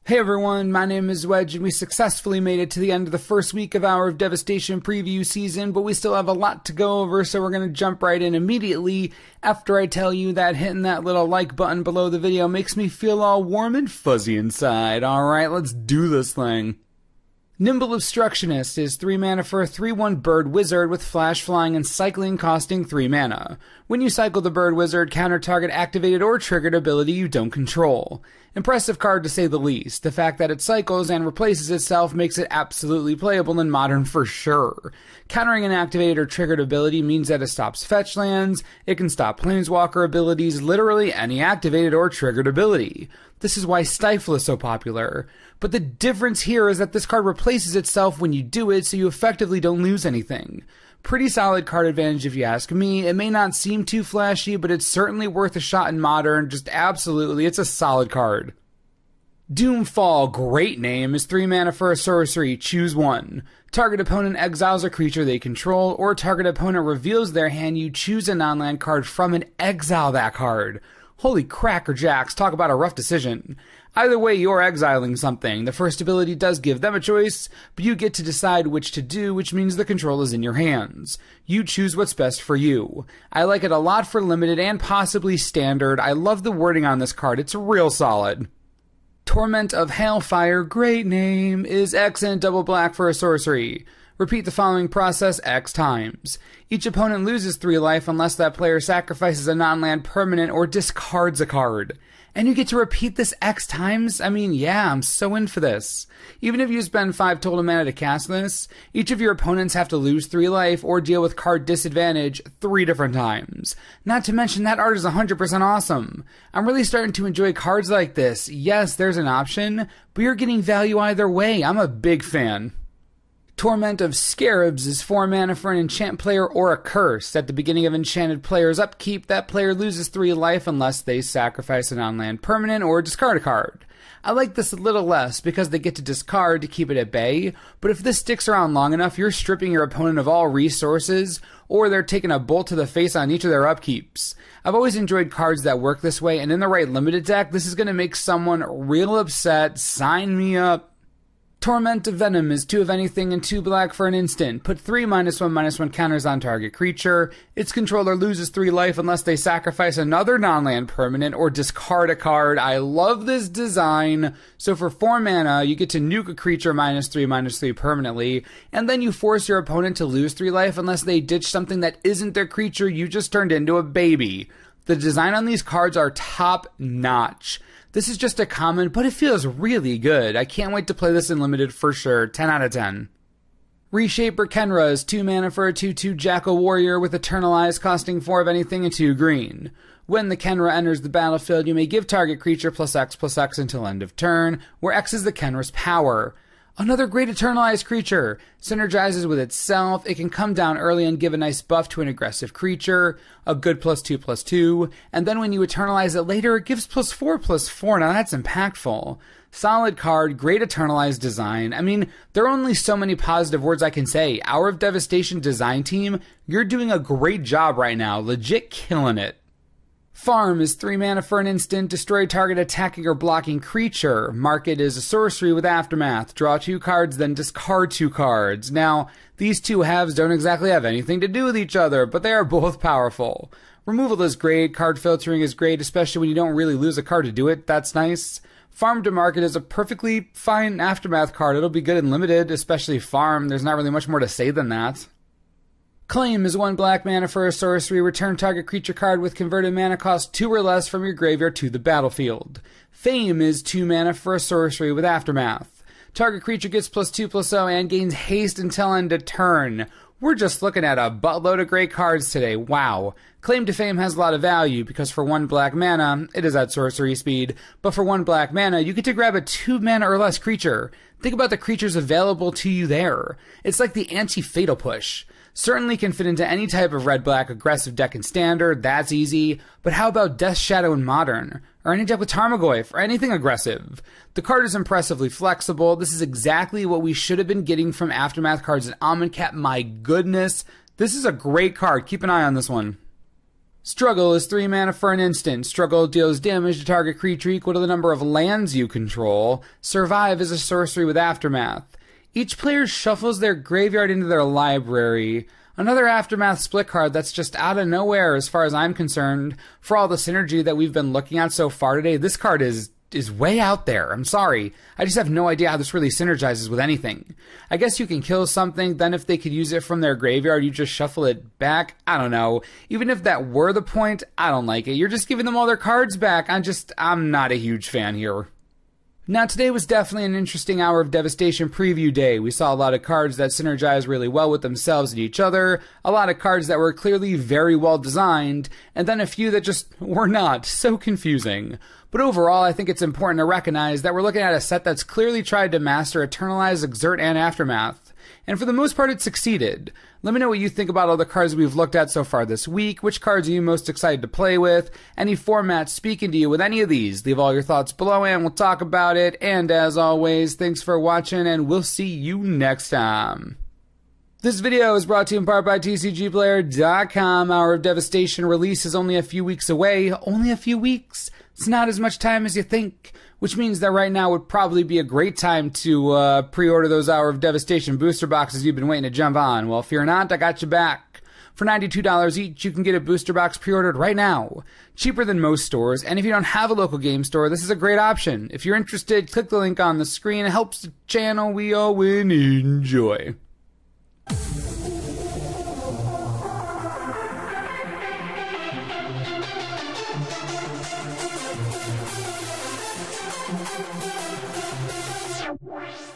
Hey everyone, my name is Wedge, and we successfully made it to the end of the first week of our Devastation preview season, but we still have a lot to go over, so we're going to jump right in immediately after I tell you that hitting that little like button below the video makes me feel all warm and fuzzy inside. Alright, let's do this thing. Nimble Obstructionist is 3 mana for a 3/1 bird wizard with flash, flying, and cycling costing 3 mana. When you cycle the bird wizard, counter target activated or triggered ability you don't control. Impressive card to say the least. The fact that it cycles and replaces itself makes it absolutely playable in Modern for sure. Countering an activated or triggered ability means that it stops fetch lands, it can stop planeswalker abilities, literally any activated or triggered ability. This is why Stifle is so popular. But the difference here is that this card replaces itself when you do it, so you effectively don't lose anything. Pretty solid card advantage if you ask me. It may not seem too flashy, but it's certainly worth a shot in Modern. Just absolutely, it's a solid card. Doomfall, great name, is 3 mana for a sorcery, choose one. Target opponent exiles a creature they control, or target opponent reveals their hand, you choose a non-land card from and exile that card. Holy cracker jacks, talk about a rough decision. Either way, you're exiling something. The first ability does give them a choice, but you get to decide which to do, which means the control is in your hands. You choose what's best for you. I like it a lot for limited and possibly standard. I love the wording on this card, it's real solid. Torment of Hellfire, great name, is X and double black for a sorcery. Repeat the following process X times. Each opponent loses 3 life unless that player sacrifices a non-land permanent or discards a card. And you get to repeat this X times? I mean, yeah, I'm so in for this. Even if you spend 5 total mana to cast this, each of your opponents have to lose 3 life or deal with card disadvantage 3 different times. Not to mention that art is 100% awesome. I'm really starting to enjoy cards like this. Yes, there's an option, but you're getting value either way. I'm a big fan. Torment of Scarabs is 4 mana for an enchant player or a curse. At the beginning of enchanted player's upkeep, that player loses 3 life unless they sacrifice a non-land permanent or discard a card. I like this a little less because they get to discard to keep it at bay, but if this sticks around long enough, you're stripping your opponent of all resources, or they're taking a bolt to the face on each of their upkeeps. I've always enjoyed cards that work this way, and in the right limited deck, this is going to make someone real upset. Sign me up. Torment of Venom is 2 of anything and 2 black for an instant. Put 3 -1/-1 counters on target creature. Its controller loses 3 life unless they sacrifice another non-land permanent or discard a card. I love this design. So for 4 mana, you get to nuke a creature -3/-3 permanently, and then you force your opponent to lose 3 life unless they ditch something that isn't their creature you just turned into a baby. The design on these cards are top notch. This is just a common, but it feels really good. I can't wait to play this in limited for sure. 10 out of 10. Reshaper Kandru is 2 mana for a 2/2 Jackal Warrior with Eternalize costing 4 of anything and 2 green. When the Kandru enters the battlefield, you may give target creature +X/+X until end of turn, where X is the Kandru's power. Another great Eternalized creature. Synergizes with itself. It can come down early and give a nice buff to an aggressive creature. A good +2/+2. And then when you Eternalize it later, it gives +4/+4. Now that's impactful. Solid card, great Eternalized design. I mean, there are only so many positive words I can say. Hour of Devastation design team, you're doing a great job right now. Legit killing it. Farm is 3 mana for an instant, destroy target attacking or blocking creature. Mark it is a sorcery with Aftermath. Draw 2 cards, then discard 2 cards. Now, these 2 halves don't exactly have anything to do with each other, but they are both powerful. Removal is great, card filtering is great, especially when you don't really lose a card to do it. That's nice. Farm to Market is a perfectly fine Aftermath card. It'll be good in limited, especially Farm. There's not really much more to say than that. Claim is 1 black mana for a sorcery. Return target creature card with converted mana cost 2 or less from your graveyard to the battlefield. Fame is 2 mana for a sorcery with Aftermath. Target creature gets +2/+0 and gains haste until end of turn. We're just looking at a buttload of great cards today. Wow. Claim to Fame has a lot of value because for 1 black mana, it is at sorcery speed, but for 1 black mana, you get to grab a 2 mana or less creature. Think about the creatures available to you there. It's like the anti-fatal push. Certainly can fit into any type of red-black aggressive deck in Standard, that's easy, but how about Death Shadow in Modern? Or any deck with Tarmogoyf, or anything aggressive? The card is impressively flexible. This is exactly what we should have been getting from Aftermath cards in Amonkhet. My goodness, this is a great card. Keep an eye on this one. Struggle is 3 mana for an instant. Struggle deals damage to target creature equal to the number of lands you control. Survive is a sorcery with Aftermath. Each player shuffles their graveyard into their library. Another Aftermath split card that's just out of nowhere as far as I'm concerned. For all the synergy that we've been looking at so far today, this card is way out there. I'm sorry. I just have no idea how this really synergizes with anything. I guess you can kill something, then if they could use it from their graveyard, you just shuffle it back. I don't know. Even if that were the point, I don't like it. You're just giving them all their cards back. I'm not a huge fan here. Now, today was definitely an interesting Hour of Devastation preview day. We saw a lot of cards that synergize really well with themselves and each other, a lot of cards that were clearly very well designed, and then a few that just were not. So confusing. But overall, I think it's important to recognize that we're looking at a set that's clearly tried to master Eternalize, Exert, and Aftermath. And for the most part, it succeeded. Let me know what you think about all the cards we've looked at so far this week. Which cards are you most excited to play with? Any formats speaking to you with any of these? Leave all your thoughts below and we'll talk about it. And as always, thanks for watching and we'll see you next time. This video is brought to you in part by TCGplayer.com. Hour of Devastation release is only a few weeks away. Only a few weeks? It's not as much time as you think, which means that right now would probably be a great time to pre-order those Hour of Devastation booster boxes you've been waiting to jump on. Well, fear not, I got you back. For $92 each, you can get a booster box pre-ordered right now. Cheaper than most stores, and if you don't have a local game store, this is a great option. If you're interested, click the link on the screen. It helps the channel we all win. Enjoy. What?